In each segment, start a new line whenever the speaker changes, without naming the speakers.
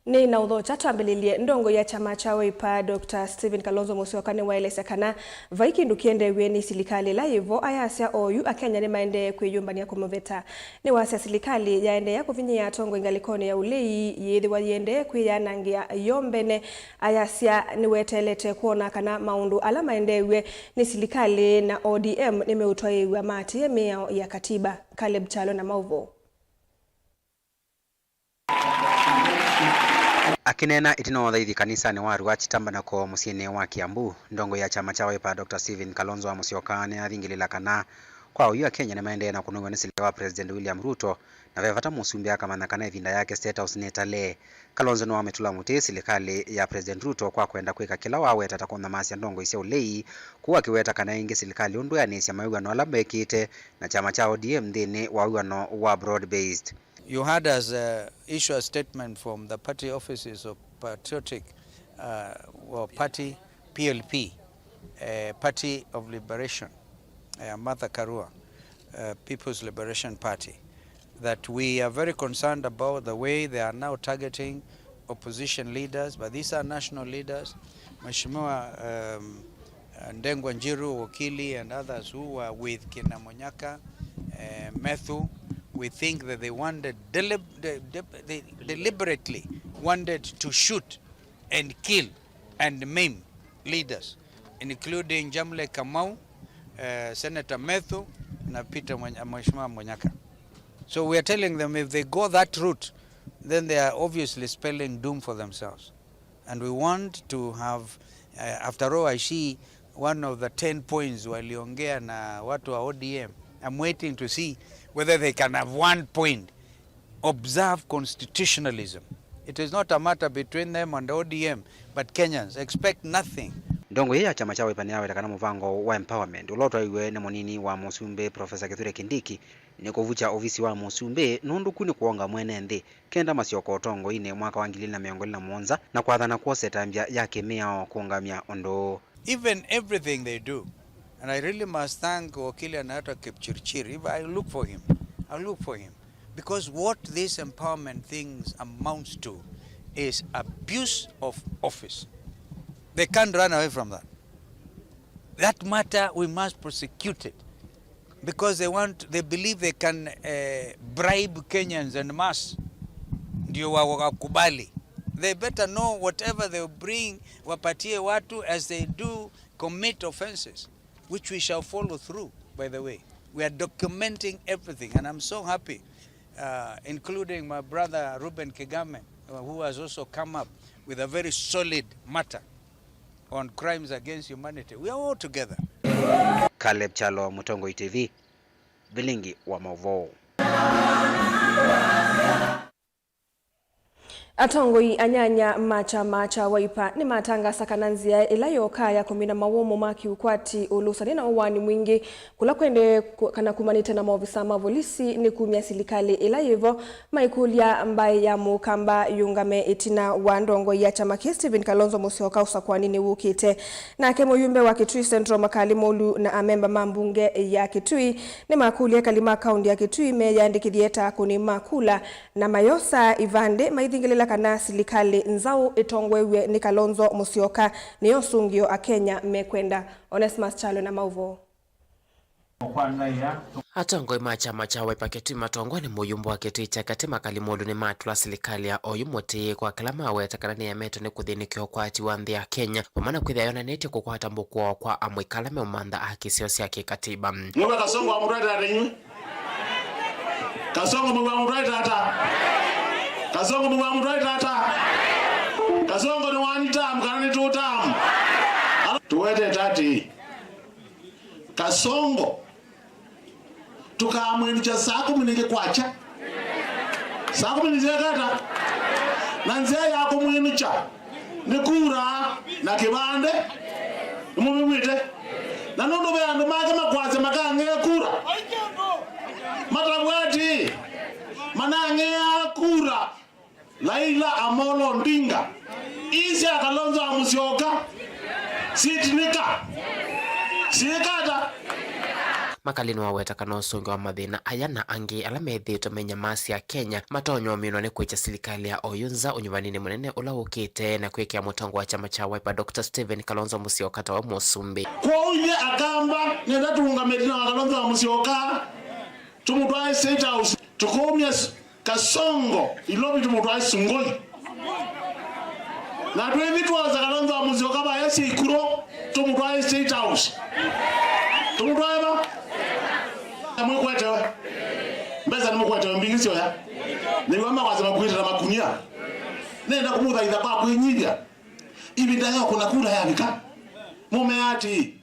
Ni na udho chatambelilie ndongo ya chama cha Wiper Dr. Stephen Kalonzo Musyoka ni waeleza kana vaiki ndukiende weni silikali la hivyo ayasya oyu akenya ni maende kwiyumbania kumuveta ni wasya silikali yaende ya kuvinyia tongo ingalikone ya ulei yethi wayende kwiyanangia yombene ayasya ni wetelete kuona kana maundu ala maendewe ni silikali na ODM ni meutwaiwa mati ya mea ya katiba. Caleb Chalo na Mauvo.
Akinena itino thaithi kanisa ni waru achitamba nako musiene wa Kiambu ndongo ya chama cha Wiper Dr. Stephen Kalonzo Musyoka ni athingilila kana kwa uyu Kenya ni maende na kunungwa ni sile wa President William Ruto na vevata musumbi akamana kana ivinda yake State House netale. Kalonzo no ametula muti silikali ya President Ruto kwa kwenda kwika kila wawe tatakona masi ya ndongo isya ulei kuwa kiweta kana ingi silikali undu ya nisya mawigano ala bekite na chama cha ODM dhini wawigano wa broad based.
You had us issue a statement from the party offices of Patriotic Party, PLP, Party of Liberation, Martha Karua, People's Liberation Party, that we are very concerned about the way they are now targeting opposition leaders, but these are national leaders. Mheshimiwa Ndengwa Njiru, Wakili, and others who were with Kina Monyaka, Methu. We think that they wanted they deliberately wanted to shoot and kill and maim leaders, including Jamle Kamau, Senator Methu, and Peter Mheshimiwa Monyaka. So we are telling them if they go that route, then they are obviously spelling doom for themselves. And we want to have, after all, I see one of the 10 points waliongea na watu wa ODM. I'm waiting to see whether they can have 1 point. Observe constitutionalism. It is not a matter between them and ODM, but Kenyans expect nothing.
Ndongo ya chama cha Wiper ni awe takana muvango wa empowerment. Uloto iwe ni monini wa Musumbe Professor Kithure Kindiki ni kuvucha ofisi wa Musumbe nundu kuni kuonga mwene ndi kenda Musyoka otongo ine mwaka wa 2021 na kwathana kwose tambia yake mea kuongamia ondo.
Even everything they do. And I really must thank Wakili Anata Kipchirchir. If I look for him, I'll look for him. Because what this empowerment things amounts to is abuse of office. They can't run away from that. That matter, we must prosecute it. Because they believe they can bribe Kenyans en masse. Ndio wakubali. They better know whatever they bring, wapatie watu as they do commit offenses, which we shall follow through, by the way. We are documenting everything, and I'm so happy, including my brother Ruben Kigame, who has also come up with a very solid matter on crimes against humanity. We are all together.
Caleb Chalo, Mutongo TV, Vilingi wa Mauvo.
Atongoi anyanya macha Wiper ni matanga sakananzia ilayo kaya kumina mawomo maki ukwati ulusani na uwani mwingi kula kwende kana kumanite na maofisa mavolisi ni kumia silikali ilayivo maikulia ambaye ya mukamba yungame itina wa ndongo ya chama ki Stephen Kalonzo Musyoka usakwani ni wukite na kemo yumbe wa Kitui Central Makali Molu na amemba mambunge ya Kitui ni makulia kalima kaundi ya Kitui meya ndikidhieta kuni makula na mayosa Ivande maidhingilela kana silikali nzao itongwewe ni Kalonzo Musyoka ni osungio akenya mekwenda. Onesmus Chalo na Mauvo.
Atongoi macha Wiper Kitui matongo ni muyumbo wa Kitui cha kati Makali Molu ni matula silikali ya oyumote kwa kila mawe takanani ya meto ni kuthinikio kwa ati wa nthi ya Kenya wamana kwithia yona neti kukwata mbukuo kwa amwikala meumantha akisio sia kikatiba.
Mwe Kasongo wa mureta renyu Kasongo mwe wa mureta ata Kasongo mwe wa mureta ata Kasongo ni wanita mkanani tutam tuwete tati Kasongo tukamwini cha saku mnike kwacha saku mnike kata na nzia yako mwini cha nikura na kibande mumimwite na nundu beandu make makwaze makange kura matabwati manange kura Laila Amolo Ndinga isi Kalonzo Musyoka sitinika sikata.
makalini waweta kana usungi wa mathina aya na angi ala methitwo menyamasi ya Kenya matonyo mino ni kwicha serikali ya oyunza unyuvanini munene ula ukite na kwikia mutongo wa chama cha Wiper Dr. Stephen Kalonzo Musyoka wa Musumbi
kwa uye agamba nenda tuungamirira wa Kalonzo Musyoka tumutwae State House tukomye Kasongo ilobi tumutwae Sungoi na twithitwaza Kalonzo Musyoka ba yesi ikuro tumutwae State House tumutwae ba mwekwete mbeza ni mwekwete mbingisyo ya ni wama kwazema kuita makunia nenda kumutha itha kwa kwenyiga ibinda yao kuna kula ya bika mumeati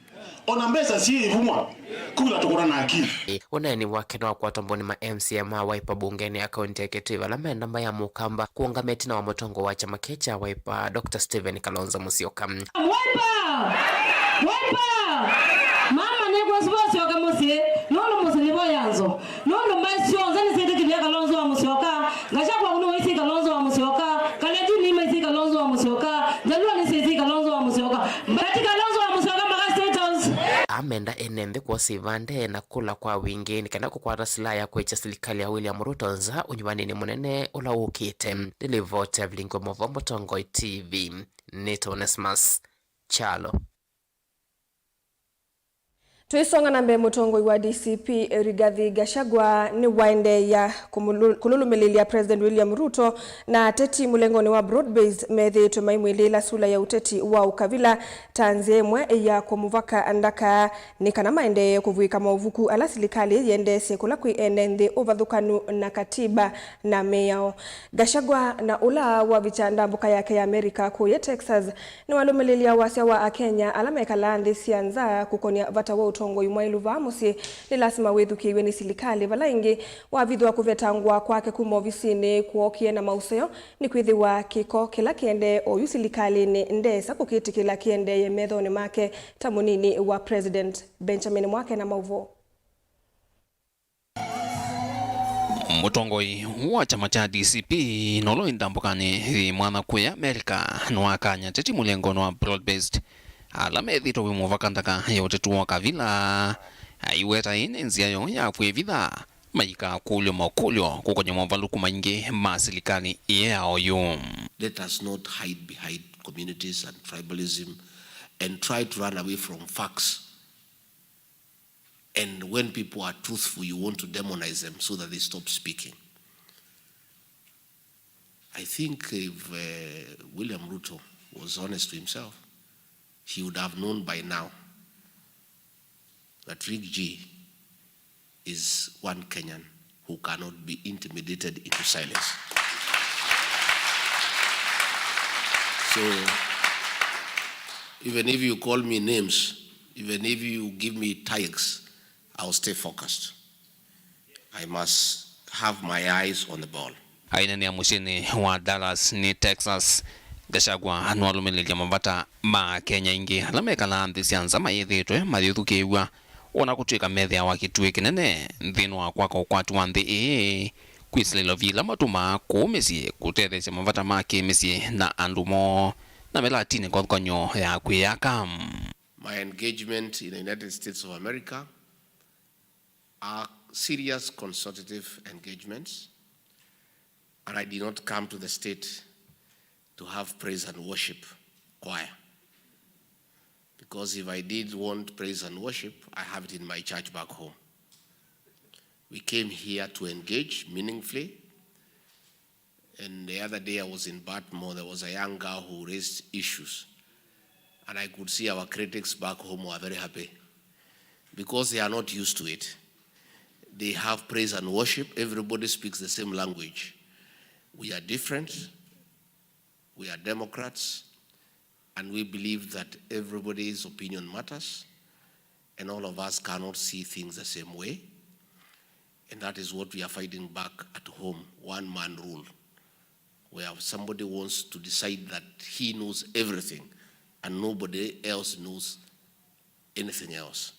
ona mbesa si ivumwa kula tukura na akili
uneni wake na kwa tomboni ma MCM wa Wiper bungeni akaunti ya Ketiva la menda mbaya mukamba kuongameti na wa motongo wa chama cha Wiper Dr. Stephen Kalonzo Musyoka
Wiper mama ne kwa Musyoka musie nono musilibo yanzo nono masio nzani sente kilia Kalonzo wa Musyoka ngacha kwa uno isi Kalonzo wa Musyoka kaleji ni isi Kalonzo wa Musyoka jalua ni isi Kalonzo wa Musyoka mbati Kalonzo wa Musyoka maka State House
amenda enembe kwa sivande na kula kwa wingi nikenda kukwata silaha ya kwecha serikali ya William Ruto nza unyuvanini munene ula ukite delivote vlingo movombo Tongoi TV Nito Onesmus Chalo.
Tuisonga na mbe mutongo wa DCP Rigathi Gachagua ni waende ya kululumililia President William Ruto na teti mulengoni wa broad-based methi tumaimwili la sula ya uteti wa ukavila tanzemwe ya kumuvaka andaka nikana maende kuvuika mauvuku ala silikali yende sekula kui enende ovadhukanu na katiba na meyao. Gachagua na ula wa vichanda mbuka yake ya Amerika kuye Texas ni walumililia wasia wa Kenya ala mekalandi sianza kukonia vata wa utongo yumailu vamusi ni lasima wethukiwe ni silikali vala ingi wavithwa kuvetangwa kwake kuma ofisini kuokie na mauseo ni kwithiwa kiko kila kiende oyu silikali ni ndesa kukiti kila kiende ye methoni make tamunini wa President Benjamin Mwake na mauvo.
Mutongoi wa chama cha DCP nolo indambukani mwana kuya Amerika nwakanya teti mulengono wa broad-based ala methito wimuvakandaka yotetu wa kavila aiweta inenzia yo ya kwevitha maika kulyo makulyo kukonye mwavaluku maingi masilikani yao yo.
Let us not hide behind communities and tribalism and try to run away from facts. And when people are truthful, you want to demonize them so that they stop speaking. I think if William Ruto was honest to himself, he would have known by now that Rick G is one Kenyan who cannot be intimidated into silence. So, even if you call me names, even if you give me tags, I'll stay focused. I must have my eyes on the ball.
Aina ni amushini wa Dallas ni Texas. Gachagua anwalumililia mavata ma Kenya ingi alameka na andisianza mayethitwe mathithukiwa ona kutwika methia wa kitue kinene nthino wa kwaka ukwatu wa nthi kwisililo vila matuma kuumisie kutethecha mavata make misie na andumo na melatini konyo ya kwiyaka.
My engagement in the United States of America are serious consultative engagements, and I did not come to the state to have praise and worship choir. Because if I did want praise and worship, I have it in my church back home. We came here to engage meaningfully. And the other day I was in Baltimore, there was a young girl who raised issues. And I could see our critics back home were very happy because they are not used to it. They have praise and worship. Everybody speaks the same language. We are different. We are Democrats, and we believe that everybody's opinion matters, and all of us cannot see things the same way. And that is what we are fighting back at home, one-man rule, where somebody wants to decide that he knows everything, and nobody else knows anything else.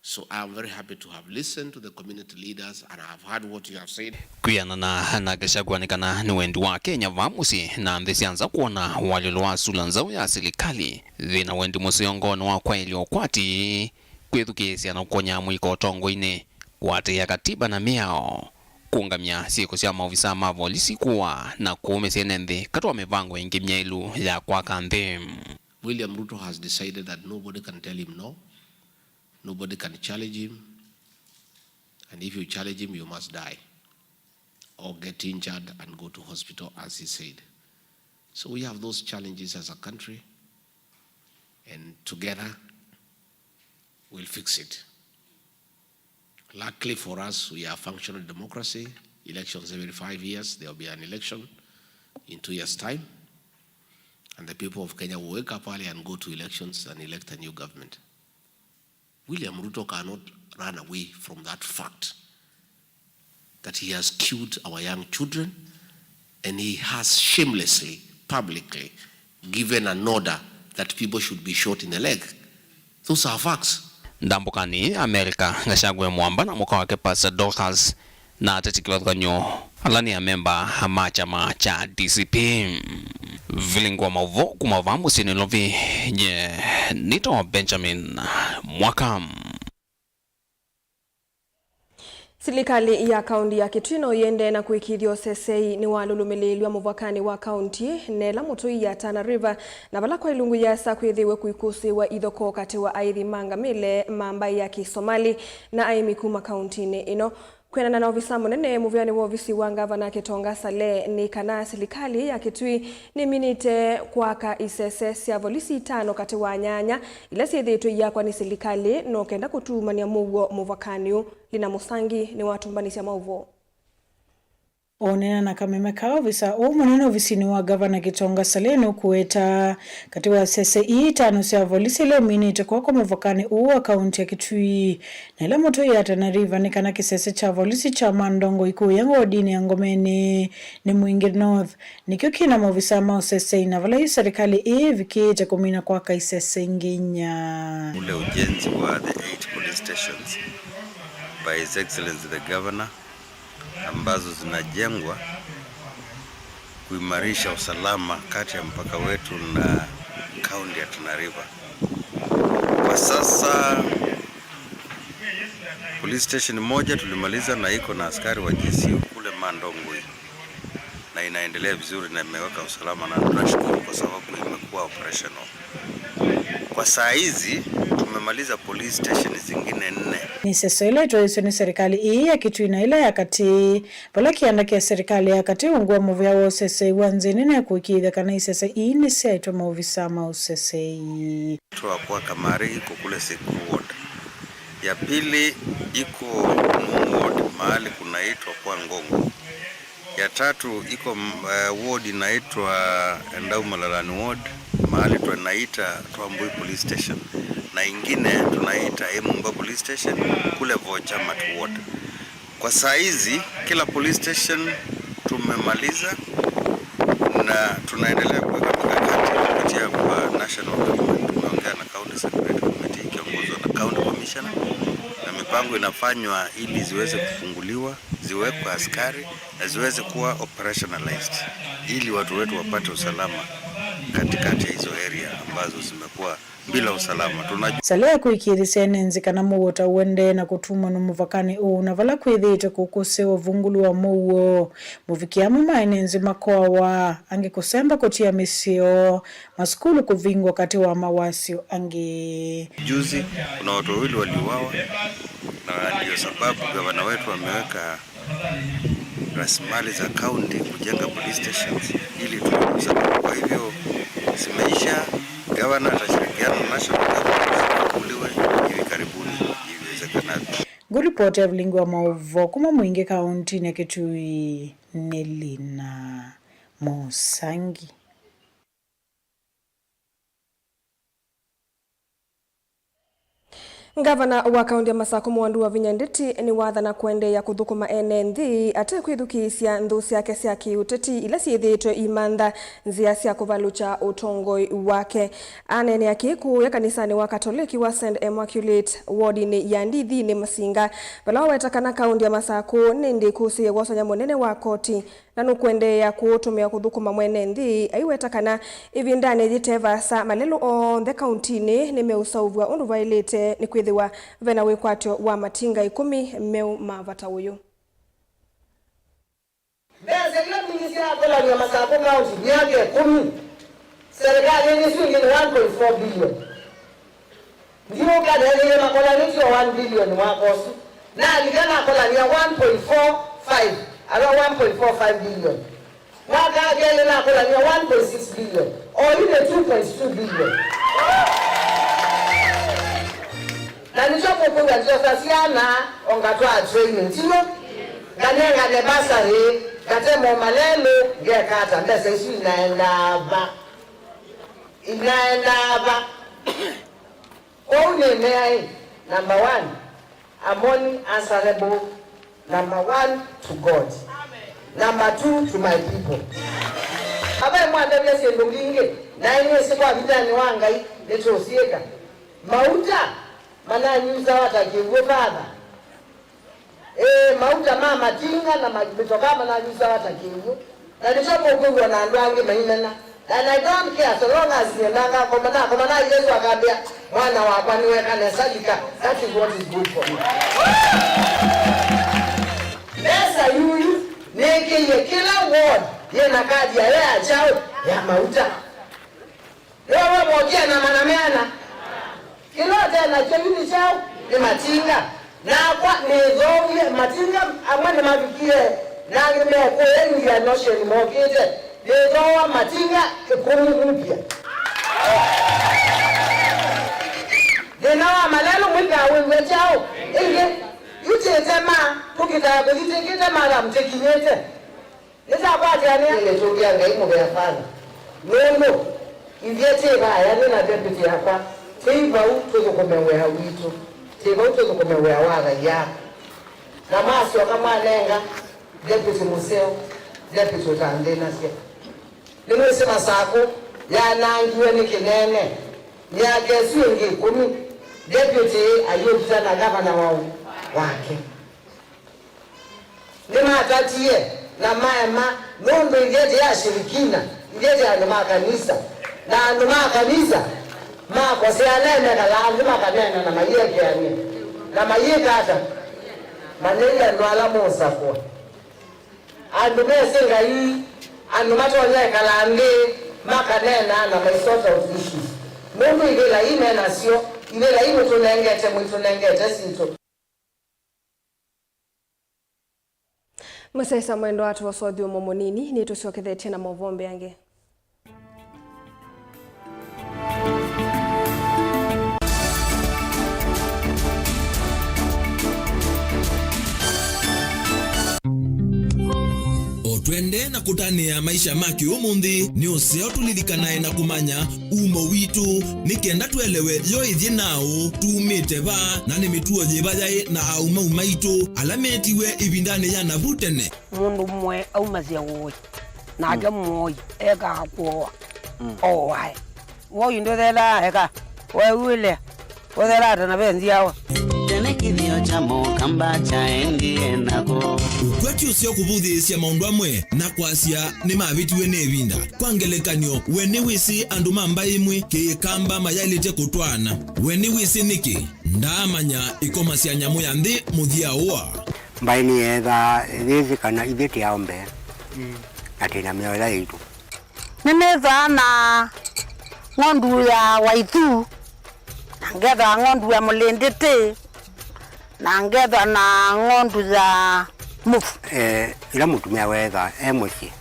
So I am very happy to have listened to the community leaders, and I have heard what you have said.
Kuyana na Gachagua nikana ni wendi wa Kenya vamusi na ndisianza kuona walilo wa sulanzao ya serikali dhina wendi musiyongono wa kwa ilio kwati kwithukisya na ukonya mwiko utongo-ini watia katiba na miao kuungamia siku cia maofisa ma polisi kuwa na kuumisya nthi katwa mivango ingi myailu ya kwaka nthi.
William Ruto has decided that nobody can tell him no, nobody can challenge him, and if you challenge him you must die or get injured and go to hospital, as he said. So we have those challenges as a country, and together we'll fix it. Luckily for us, we are a functional democracy. Elections every 5 years. There will be an election in 2 years' time. And the people of Kenya will wake up early and go to elections and elect a new government. William Ruto cannot run away from that fact that he has killed our young children, and he has shamelessly, publicly given an order that people should be shot in the leg. Those are facts.
Ndambukani America Gachagua mwamba na muka wake Pastor Dorcas na atetikiwathganyo alani ya memba hama chama cha DCP vilingwa mauvo kumavambu sinilovi nye nito Benjamin Mwaka.
Serikali ya kaunti ya Kitui yende na kuikithio sesei ni walulumelelwa muvakani wa kaunti nela mutui ya Tana River na bala kwa ilungu ya sa kwithiwe kuikusi wa ithoko kati wa aithi mangamile mambai ya Kisomali na aimikuma kaunti ni ino. Kwenana na ofisa munene muvyani wa ofisi wa gavana Kitonga Sale ni kana serikali ya Kitui ni minite kwaka isese cia volisi 5 kati wa nyanya ila ciithitwo yakwa ni serikali no kenda kutumania mugo muvakaniu lina musangi ni watumbanisya mauvo.
Onena na kameme ka ofisa munene ofisini wa gavana Kitonga Sale no kueta kati wa sese 5 cia volisi le minite kwako muvakani uwa kaunti ya Kitui na ila moto ya Tana River ni kana kisese cha volisi cha Mandongo iku yango odini ya Ngomeni ni Mwingi North nikyo kina maofisa mao sese na vala serikali vikita kumina kwaka isese nginya
ule ujenzi wa the 8 police stations by His Excellency the Governor ambazo zinajengwa kuimarisha usalama kati ya mpaka wetu na kaunti ya Tana River. Kwa sasa police station moja tulimaliza na iko na askari wa GCU kule Mandongo na inaendelea vizuri na imeweka usalama na tunashukuru kwa sababu imekuwa operational. Kwa saa hizi tumemaliza police station zingine 4.
Ni sasa ile tuweze ni serikali ya Kitui na ile ya kati bala kiandakia serikali ya kati ungwa muvu ya osese wanzini na kuikidha kana isese ini seto maofisa ma osese
tuwa kwa Kamari iko kule Siku Ward. Ya pili iko Numu Ward mahali kunaitwa kwa Ngongo. Ya tatu iko ward inaitwa Ndaumalalani Ward mahali tunaita Twambui Police Station na ingine tunaita Emumba Police Station kule Vochamat Ward. Kwa saa hizi kila police station tumemaliza na tunaendelea kuweka mikakati kupitia kwa National Government. Tumeongea na County Secretary Committee ikiongozwa na County Commissioner na mipango inafanywa ili ziweze kufunguliwa, ziwekwe askari na ziweze kuwa operationalized ili watu wetu wapate usalama katikati ya hizo area ambazo zimekuwa bila usalama.
Sale kuikithisia nenzi kana muwota uende na kutumwa no muvakani na vala kwithite kukusewa vungulu wa muwo muvikiamu mainenzi makoa ange kusemba kutia misio maskulu kuvingwa kati wa mawasio ange
juzi kuna watu wawili waliuawa na ndio sababu gavana wetu ameweka rasilimali za county kujenga police stations ili tuweze. Kwa hivyo simeisha gavana atashirikiana na national government kuliwe hivi karibuni iwezekanavyo.
Guripoti ya vilingwa mauvo kuma Mwingi kaunti ya Kitui Nelina Musangi.
Gavana wa kaunti ya Masako Mwandu wa Vinyandeti ni wathana kwende ya kuthukuma NND ate kwithukisya nthu ciake cia kiuteti ila ciithitwe imantha nzia cia kuvalucha utongoi wake. Anene akiku ya kanisani wa Katoliki wa St. Immaculate wardini ya Ndithi ni Masinga vala wetakana kaunti ya Masako nindi kusi gwasanya munene wa koti na nukwendea kutumia kuthukuma mwene nthi aiwetakana ivindani jitevasa malelo onthe kauntini nimeusauvwa undu vailite ni kwithiwa vena wikwatyo wa matinga 10 meu mavata uyu.
Serikali ni shilingi 1.4 billion. Ndio kadri ya makola ni 1 billion mwakosu. Na alikana kola ni 1.45 alo 1.45 billion. Mwaka gele na kola ni 1.6 billion or even 2.2 billion. Na nichopo kunga njosasiana ongatwa training tino. Ganenga ne basari katemo malelo ngekata ndese ishi inaenda only may number 1 I'm only answerable number 1 to God. Number 2 to my people. Aba mwanda byese ndinge na yeye sikwa vitani wangai netosieka mauta mananyuza watakiwe baba mauta mama tinga na majitoka mananyuza watakiwe na nichopo kugwa na ndwange mainana. And I don't care so long as you nanga komana Yesu akambia mwana wako niweka nesalika. That is what is good for me. Pesa yuyu neke kila ward yena kadi ya chao ya mauta. Wewe mmoja na manameana. Kila tena chini chao ni matinga. Na kwa nizoe matinga amane mabikie na ngimeko yenu ya nosheni mokete. Ndio matinga 10 mpya. Ndio malalo mwinga wewe chao. Inge yutetema tukita kuziteketa mara mtekinyete. Nisa kwati yani ile tukia ngaimu ya fana. Mungu ivete baya na deputy hapa. Tiba utozo kumewe hawito. Tiba utozo kumewe waga ya. Na masio kama lenga deputy museo deputy utandena sia. Nimesema sako ya nangiwe ni kinene ya kesi ngi 10 deputy ayobita na gavana wao wake nimatatie na mama nombe ngeti ya shirikina ngeti ya makanisa na ndo makanisa mako sialene kala ndima kanena na mayeke yani na mayeke hata manenga ndo alamosa kwa andu mesenga hii anu matonya kalande makanena na my sort of issues. Mungu igela ime nasio igela ime tunengete sinto.
Musesa mwendo watu wasothi umomonini ni tusiokethetie na movombe yange.
Twende na kutania maisha maki umundi ni useo tulirikanae na kumanya umo witu nikenda tuelewe yo ithie nao tumite ba na ni mituo jibajai na auma umaitu alametiwe ibindane ya navutene
mundu mwe au mazia woi na aga moi ega kwa wai woi ndo thela ega wewe wethera na benzi yawa
kithio cha mukamba cha endie nako
ukwati usio kubuthisya maundu amwe na kwasia ni mavitiwe ni vinda kwa ngelekanyo weni wisi andu mamba imwe kikamba mayalite kutwana weni wisi niki ndamanya ikomasya nyamu ya nthi muthia uwa
mbai ni etha thithi kana ithiti ya ombe atina miola yitu
nimeza na ngondu ya waitu na ngetha ngondu ya mulindite na ngetha na ngondu za mufu
ila mutumia wetha muci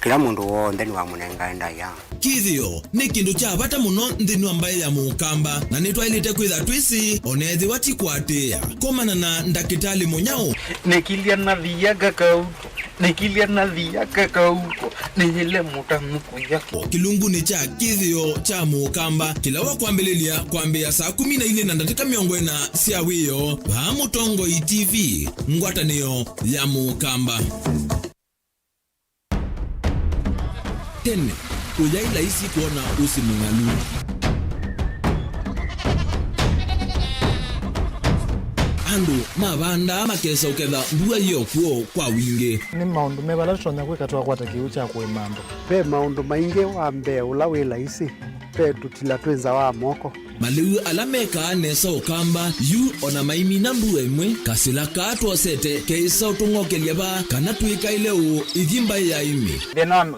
kila mundu wonthe ni wa munenga ndaya
kithio ni kindu cha bata muno nthini wa mbai ya mukamba na nitwailite kwitha twisi onethi watikwatia komana na ndakitali munyao
nikilia na thiaga kauto nikilia na thiaga kauto nile mutamuku yako
kilungu ni cha kithio cha mukamba kila wa kwambia saa 12 na dakika 40 cia wiyo ba Mutongo TV ngwatanio ya mukamba tene ujaila isi kuona usi mungalu andu mabanda makesa uketha mbua yokuo kwa wingi
ni maundu mebala tutonya gwikatwa kwata kiu cha kwimando
pe maundu maingi wa mbe ula wila isi pe tutila twenza wa moko
maliu alameka nesa ukamba yu ona maimi na mbua imwe kasila katwosete keisa utungokelia ba kana tuikaile u ithimba ya imi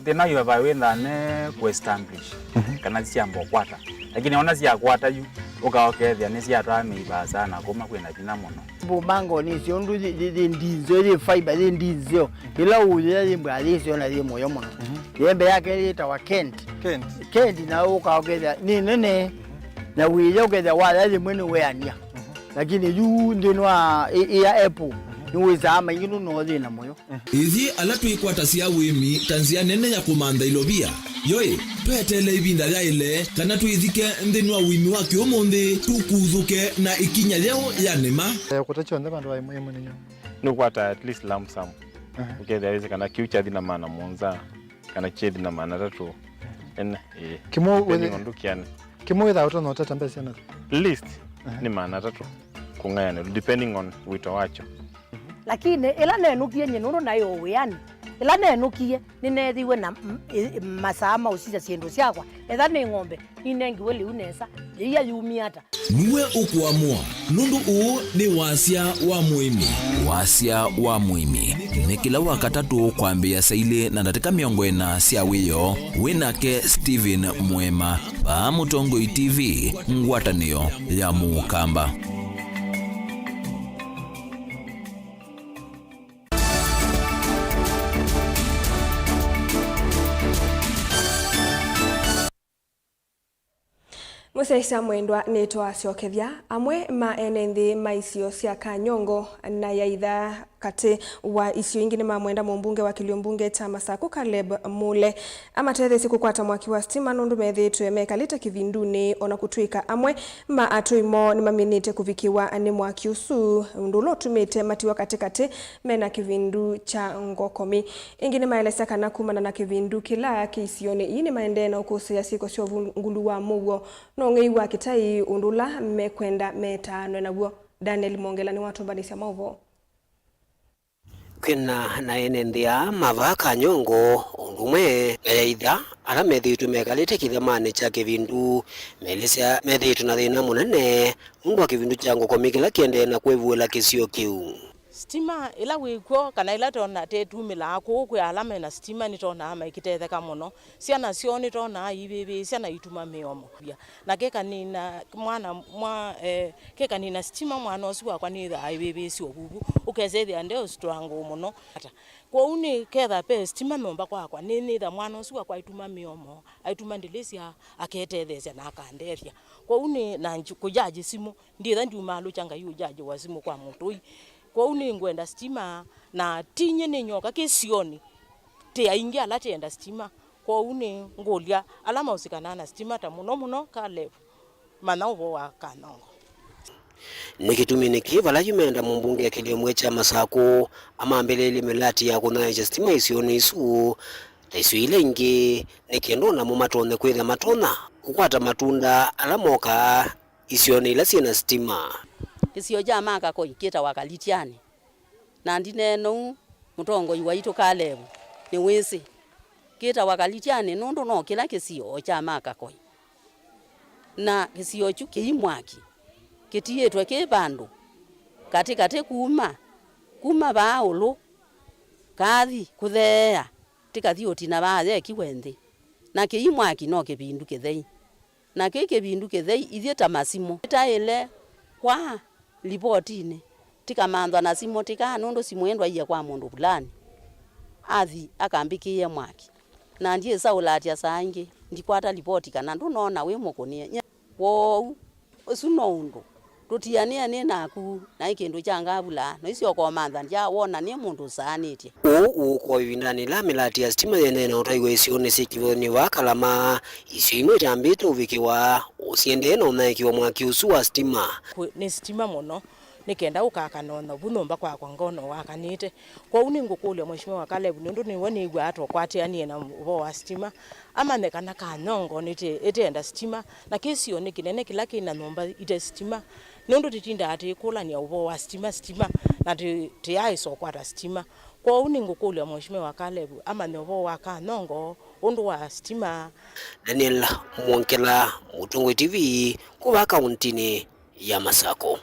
thina yuva witha ne kuestablish kana ciambo kwata lakini ona cia kwata yu ukaokethia ni cia twamiiba sana kuma kwina thina muno
bumango ni cio ndu ndinzo ni fiber ni ndinzo ila uye ni mbali cio na ni moyo muno yembe yake itawa Kent na ukaokethia ni nene na wile ukethia wala ni mwene weania lakini yu ndinwa ya apple niwizama inginu no thina moyo
ithi ala twikwata cia wimi tanzia nene ya kumanda ilobia yoi twetele ibinda ya ile kana twithike nthini wa wimi wa kiumuthi tukuthuke na ikinya leo ya nema
kutacho nda bandu wa imwe ninyo
no kwata at least lump sum ukethia weze kana kiucha thina mana monza kana chedi na mana tatu en
kimo
wethe
kimo without no tata mbese na
list ni mana tatu kungayana depending on wito wacho
lakini ila nenukie nyenunu nayo wiani ila nenukie ninethiwe na masama usija ciendu ciakwa etha ni ng'ombe inengiwe liu nesa iya yumiata
niwe ukuamua nundu uu ni wasia wa muimi ni kila wakatatu kwambia saile na ndatika miongo ina cia wiyo winake Steven Mwema pa Mutongoi TV ngwatanio ya Mukamba.
Musaisa mwendwa netwa ciokethia amwe ma enenthi maisio cia Kanyongo na yaitha kati wa icio ingine mamwenda mumbunge wa Kiliombunge ta Masaku Caleb Mule amatethe siku kwata mwaki wa stima nundu methitwe mekalite kivinduni ona kutwika amwe ma atuimo ni maminite kuvikiwa ni mwaki usu ndulo tumite matiwa katikati mena kivindu cha Ngokomi ingine maelesa kana kumana na kivindu kila kisione ini maendena ukusia siko sio ngulu wa mugo no ngei wa kitai undula mekwenda metano naguo Daniel Mongela ni watu banisia mauvo
kwina na enenthia mava Kanyongo undumwe yaitha ala methitu mekalite kithamani cha kivindu melisia methitu na thina munene undu wa kivindu cha Ngokomi kila kiende na kwevuela kisio kiu
stima ila wikwo kana ila tona tetumila ako kwe alama na stima ni tona ama ikitetheka muno ciana cio ni tona ibibi ciana ituma miomo na keka nina mwana mwa keka nina stima mwana osu akwa ni tha ibibi cio bubu ukezethia ndio strong muno kwa uni ketha pe stima memba kwa ni tha mwana osu akwa ituma miomo aituma ndilisia aketethecia na akanderia kwa uni na kujaji simu nditha nduma luchanga yu jaji wa simu kwa mutui kwa uni ngwenda stima na tinye ni nyoka kisioni te aingia ala tenda stima kwa uni ngolia alama usikana na stima ta muno Caleb mana uvo wa Kanongo
nikitumini vala yumenda mumbunge ya Kiliomwe cha Masaku amambelele melati ya kunaja stima isioni isu taisu ile ingi nikiendo na mumatone kwetha matona kukwata matunda alamoka isioni ila sina stima
kisio jama kako ikita wakalitiani na ndineno Mutongoi waitu Caleb ni wese kita wakalitiani nundu no kila kisio jama kako na kisio chu kiimwaki kitiyetwe kebandu katika te kuma baulu kathi kuthea tikathi otina baye kiwende na kiimwaki no kibindu kithei na kibindu kithei ithieta masimo taile kwa ripotini tikamandwa na simu tika nundu simwendwa iya kwa mundu fulani athi akambikie mwaki na ndiye saulatia sangi ndikwata ripoti kana ndunona we mukunia wo usuno undu tutiania ni naku na ikindu changa bula no icio komandha nja wona ni mundu sanitie
ko vindani la milati ya stima yene na utaiwe isione sikivoni wa Kalama icio imwe tambito uvikiwa usiende no na ikiwa mwaki usu wa stima
ni stima muno nikenda ukakanona bunomba kwa ngono wakanite kwa uni ngukulia mheshimiwa Caleb nundu ni woni igwa atwa kwatianie na uvo wa stima ama nekana Kanongo nite etenda stima na kisio ni kinene kila kina nomba ite stima nundu titinda ati kula ni ubo wa stima na tiyai so kwata stima kwa uningo kule mheshimiwa Kalebu ama ni ubo wa kanongo undu wa stima.
Daniel Mwonkela, Mutongwe TV, kuwa kauntini ya Masako.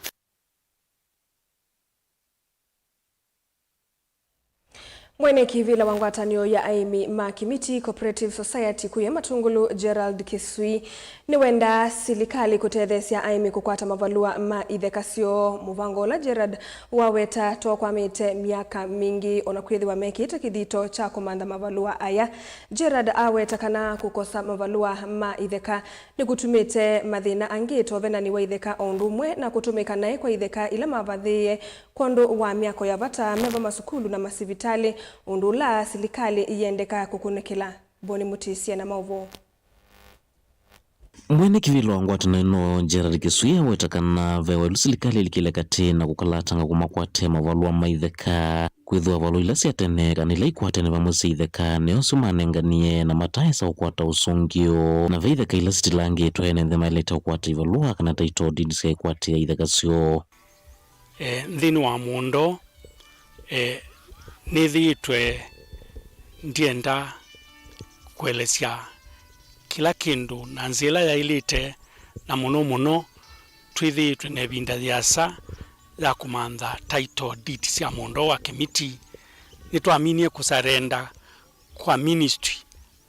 Mwene kivila wangwatanio ya Aimi Makimiti Cooperative Society kuya Matungulu Gerald Kisui ni wenda silikali kutethesia Aimi kukwata mavalua ma ithekasio muvango la Gerard waweta toa mite miaka mingi onakwithi wa mekita kidhito cha kumanda mavalua aya. Gerard aweta kana kukosa mavalua ma itheka ni kutumite mathina angi tovena ni wa itheka ondumwe na kutumika nae kwa itheka ila mavathie kondo wa miako ya vata meva masukulu na masivitali undula silikali iyendeka kukunekela. Boni Mutisia na mauvo.
Mwene kivilo wangwatana ino Gerard Kisui wetakana vewa silikali likileka tena kukalatanga kumakwate mavalua maitheka kwithwa valu ila siateneka nila ikwatene vamwese itheka neosu manenganie na mataesa ukwata usungio na veitheka ila sitilangi twene nthema ileta ukwata ivalua kana taito didisia ikwate itheka sio.
Nthini wa mundo nithitwe ndienda kuelesya kila kindu na nzila ya ilite na muno twithitwe ne binda yasa ya kumanda title deed cia mundo wa kimiti nitwaminie kusarenda kwa ministry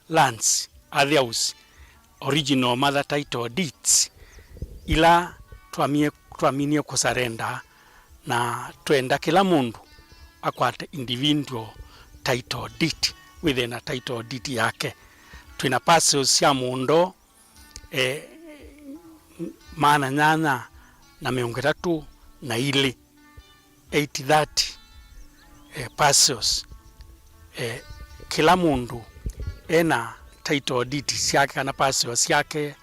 lands others original mother title deeds ila twaminie kusarenda na twenda kila mundu akwate individual title deed within a title deed yake. Twina parcels cia mundo maana nyanya na 30 na ile 830 parcels. Kila mundu ena title deed siake kana parcels yake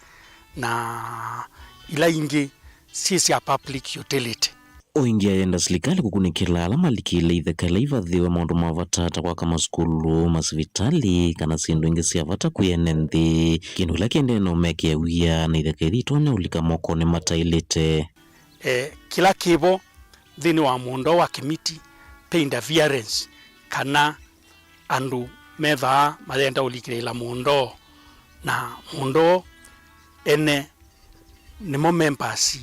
na ila ingi sisi ya public utility.
Oingia yenda silikali kukunikila alama likile itheka ivathiwe maundu mavatata kwa kama skulu masivitali kana sindu ingi siavata kuyene nthi kindu ila kiende no mekia wia na itheka ithitone ulika moko ni matailite.
Kila kibo thini wa mundo wa kimiti pay interference kana andu metha mathenda ulikire ila mundo na mundo ene nimo members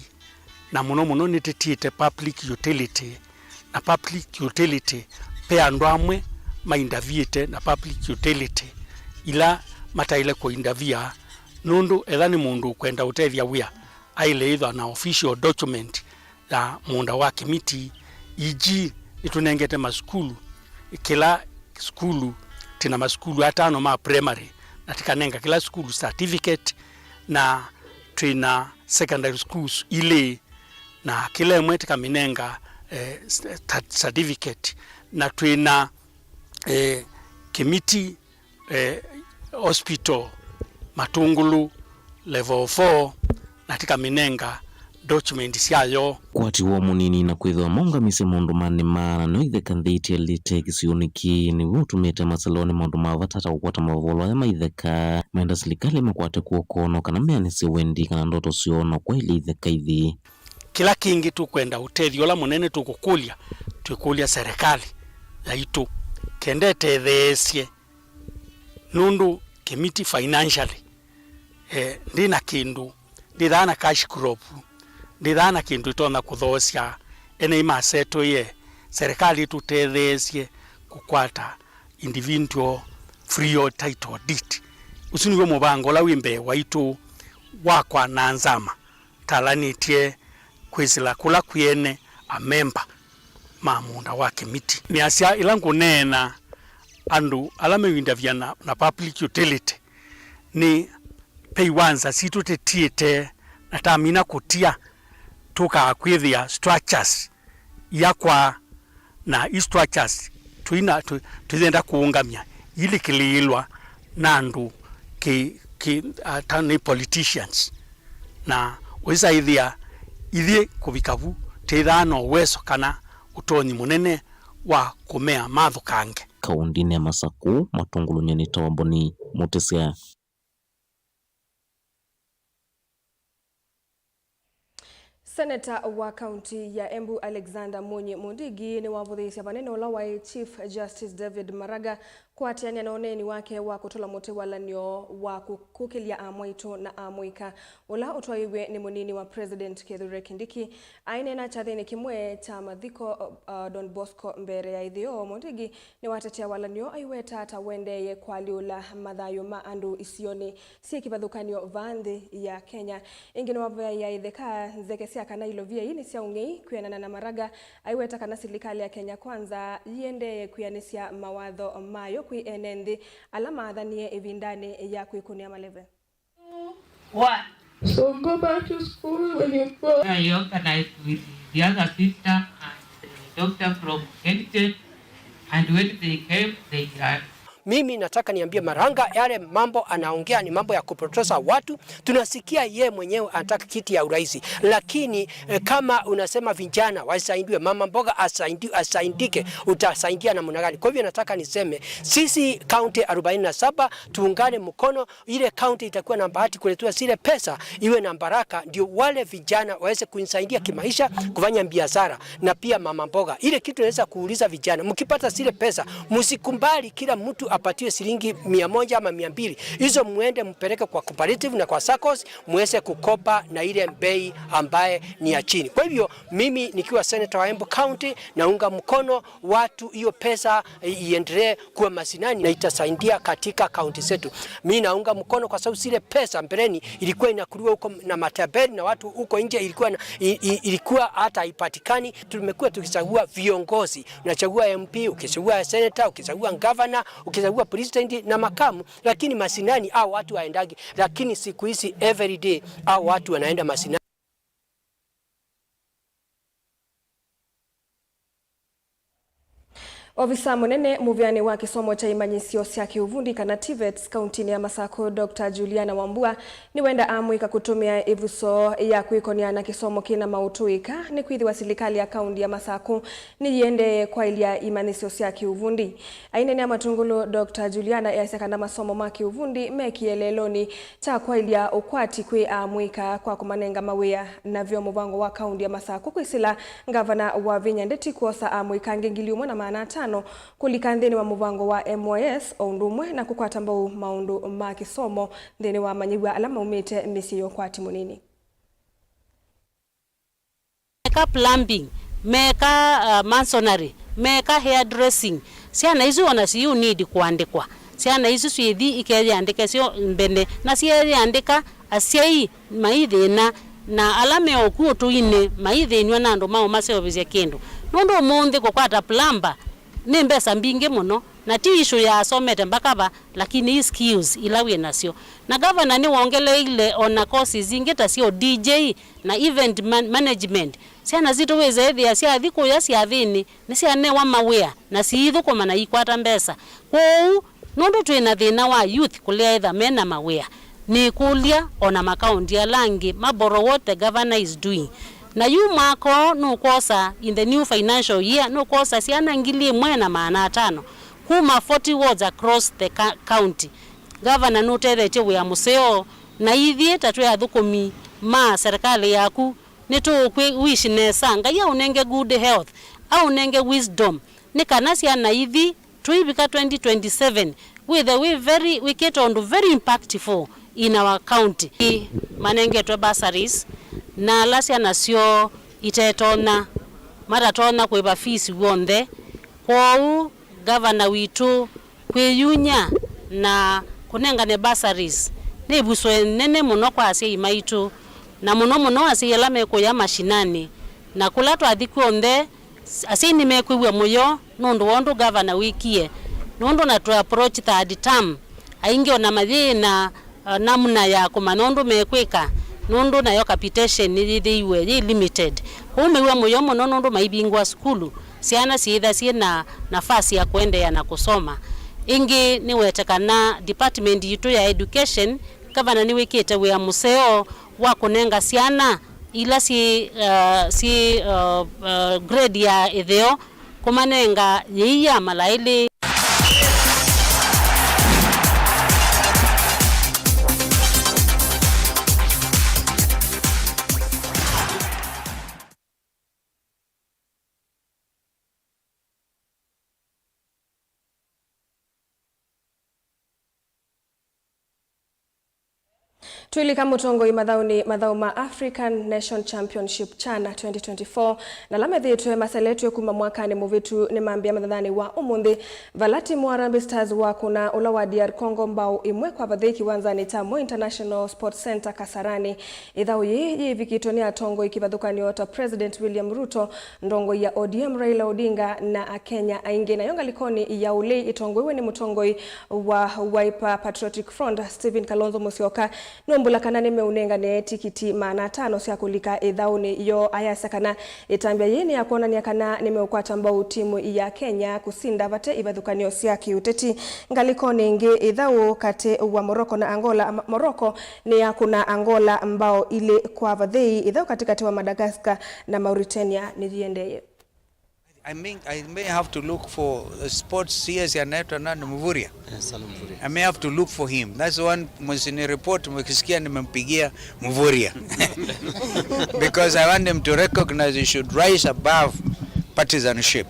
na muno nititite public utility na public utility pe andu amwe maindaviete na public utility ila mataile ko indavia nundu ethani mundu kwenda utethia wia aile either na official document la munda wa kimiti iji itunengete maskulu kila skulu tina maskulu atano ma primary na tikanenga kila skulu certificate na twina secondary schools ile na kila mwete kaminenga certificate na twina kimiti hospital Matungulu level 4 na tikaminenga document siayo
kwati wo munini na kwithwa monga mise mundu mani mana no itheka nthiti lite kisioniki ni utumite masaloni mundu mavatata ukwata mavolo ya maitheka menda silikali makwate kuokono kana meani siwendi kana ndoto siona kwa ile itheka ithi.
Kila kingi tu kwenda utethio la munene tukukulia serikali yaitu kende tethesie nundu kimiti financially ndina kindu ndithana cash crop ndithana kindu itona kuthosya ene imaseto ye serikali tutethesie kukwata individual free title deed usuniwe mubango la wimbe waitu wakwa na nzama talanitie kwizila kula kuyene a member mamunda wa kimiti ni asia ilangu nena andu alame windavya na public utility ni pay wanza situ tetiete na tamina kutia tuka kwithia structures yakwa na structures tuenda kuungamia ili kililwa nandu tani politicians na wisa ithia ithie kubikavu tethano weso kana utoni munene wa kumea mathukange
kaundini ya Masaku Matungulu nyeni Boni Mutisia.
Senator wa kaunti ya Embu Alexander Munyi Mundigi ni wavuthisya maneno la wa Chief Justice David Maraga kwatiania na oneni wake wa kutola muti walanio wa kukilia amwito na amwika ula utwaiwe ni munini wa President Kithure Kindiki ainena chathini kimwe cha mathiko Don Bosco mbere ya ithio. Mundigi ni watetea walanio aiweta ata wendeye kwa liula mathayo ma andu isioni si kibadhukanio vanthi ya Kenya ingine wavya ya itheka nzeke sia kana ilovia ini sia ungei kuyanana na Maraga aiweta kana serikali ya Kenya kwanza iende kuyanisia mawadho mayo kui enendi alama adhanie evindane ya kuikunia maleve.
What? So go back to school when you go. I organized with the other sister and the doctor from Kennedy, and when they came, they
Mimi nataka niambie Maranga yale mambo anaongea ni mambo ya kupotosha watu. Tunasikia ye mwenyewe anataka kiti ya uraisi. Lakini kama unasema vijana wasaidiwe, mama mboga asaidike, utasaidia na mnagani. Kwa hivyo nataka niseme sisi county 47 tuungane mkono, ile county itakuwa na bahati kuletua zile pesa iwe na baraka, ndio wale vijana waweze kunisaidia kimaisha, kufanya biashara na pia mama mboga. Ile kitu naweza kuuliza vijana, mkipata zile pesa msikumbali kila mtu apatiwe shilingi 100 ama 200. Hizo muende mpeleke kwa cooperative na kwa SACCOS muweze kukopa na ile bei ambaye ni ya chini. Kwa hivyo mimi nikiwa senator wa Embu County naunga mkono watu hiyo pesa iendelee kuwa masinani na itasaidia katika county zetu. Mimi naunga mkono kwa sababu zile pesa mbeleni ilikuwa inakuliwa huko na matabeli na watu huko nje ilikuwa hata haipatikani. Tumekuwa tukichagua viongozi, unachagua MP, ukichagua senator, ukichagua governor, ukichagua president na makamu, lakini masinani au watu waendagi. Lakini siku hizi every day au watu wanaenda masinani.
Ofisa munene muvyani wa kisomo cha imanyisio cia kiuvundi kana TVETs kauntini ya Masako Dr. Juliana Wambua ni wenda amwika kutumia ivuso ya kuikonia na kisomo kina mautuika ni kwithiwa serikali ya kaunti ya Masako ni yende kwa ilia imanyisio cia kiuvundi. Ainene ya matungulu Dr. Juliana yasekana masomo ma kiuvundi mekieleloni cha kwa ilia ukwati kwi amwika kwa kumanenga mawea na vyo muvango wa kaunti ya Masako kwisila gavana wa Vinya Ndeti kuosa amwika ngengili umwe na maana 5 kulika nthini wa muvango wa MYS ondumwe na kukwata mbau maundu ma kisomo nthini wa manyiwa alama umite misiyo kwati munini.
Meka plumbing, meka masonry, meka hairdressing. Siana hizo wanasiyu need kuandikwa. Siana hizo suithi ikeandika sio mbene na siandika asiai maithina na alame okutu ine maithinwa nando mao maseobizia kindu. Nondo monde kukwata plumber ni mbesa mbingi muno na ti issue ya somete mbakaba lakini skills ilawe nasio na governor ni waongele ile ona courses zingeta sio DJ na event management siana zito weze thia sia thiko ya sia thini ni sia ne wa mawea na siithu kwa mana ikwata mbesa kwou nondo twina thina wa youth kulia either mena mawea ni kulia ona makaundi ya langi maboro what the governor is doing. Na yu mwako nukosa in the new financial year nukosa siana ngili mwena maana 5 kuma 40 wards across the county. Governor nutetheche we museo na ithie tatu ya thukumi ma serikali yaku nitu wish nesa ngaya unenge good health au unenge wisdom nikana siana ithi tuibika 2027 with we get on very impactful in our county. Manenge to bursaries na lasia nasio itetona maratona kweba fees wonde kwou governor witu kweyunya na kunengane bursaries ne buswe nene muno kwa ase imaitu na muno ase yelame ko ya mashinani na kulatwa thikwonde ase ni mekwiwe muyo nondo wondo governor wikie nondo na to approach third term aingi ona mathina namna ya kumanondo mekwika nondo na yo capitation ni thiwe limited umewa moyo muno nondo maibingwa skulu siana siitha sina nafasi ya kuendelea na kusoma ingi ni wetekana department yitu ya education gavana ni wikite we museo wa kunenga siana ila grade ya itheo kumanenga yiya malaili.
Tuilika mutongo imathauni mathauma African Nation Championship Chana 2024 na lamethitwe maseletwe kuma mwakani muvitu ni mambia mathathani wa umuthi valati Harambee Stars wa kuna ula wa DR Congo mbao imwe kwa vathei kiwanzani ta Moi International Sports Center Kasarani. Ithau yi vikito ni atongo ikivathukanio ta President William Ruto, ndongo ya ODM Raila Odinga na Kenya aingi na yonga likoni ya ule itongo iwe ni mutongoi wa Wiper Patriotic Front Stephen Kalonzo Musyoka nombula kana nimeunenga ne tikiti maana 5 cia kulika ithauni yo ayasakana itambia yini ya kuona ni kana nimeukwata mbao timu ya Kenya kusinda vate ivathukanio cia kiuteti ngalikoni ingi ithau kate wa Morocco na Angola. Morocco ni ya kuna Angola mbao ile kwa vathei ithau katikati wa Madagascar na Mauritania nijiendeye.
I may have to look for sports CS ya neto na Mvuria. I may have to look for him. That's one mwesini report mkisikia nimempigia Mvuria. Because I want them to recognize they should rise above partisanship.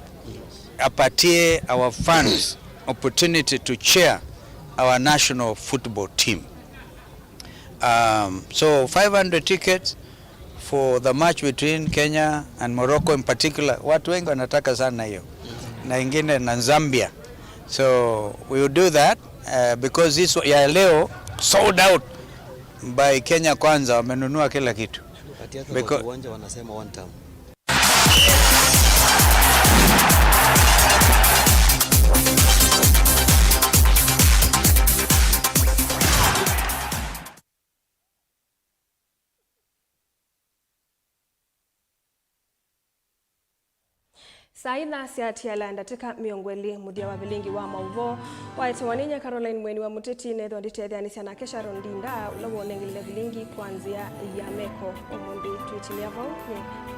Apatie our fans opportunity to cheer our national football team. So 500 tickets for the match between Kenya and Morocco in particular. Watu wengi wanataka sana hiyo. Na ingine na Zambia. So we will do that because this ya leo sold out by Kenya Kwanza, wamenunua kila kitu. Because uwanja wanasema one time.
Saitha siatia ndateka miongweli mudia wa vilingi wa mauvo waitewaninya Caroline Mweni wa muteti netho nditethania na Kesha Rondinda ula wonengile vilingi kuanzia ya meko omondi twitilia vau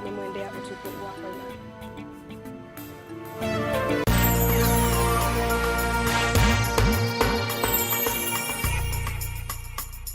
ni mwendea utuku wa kwa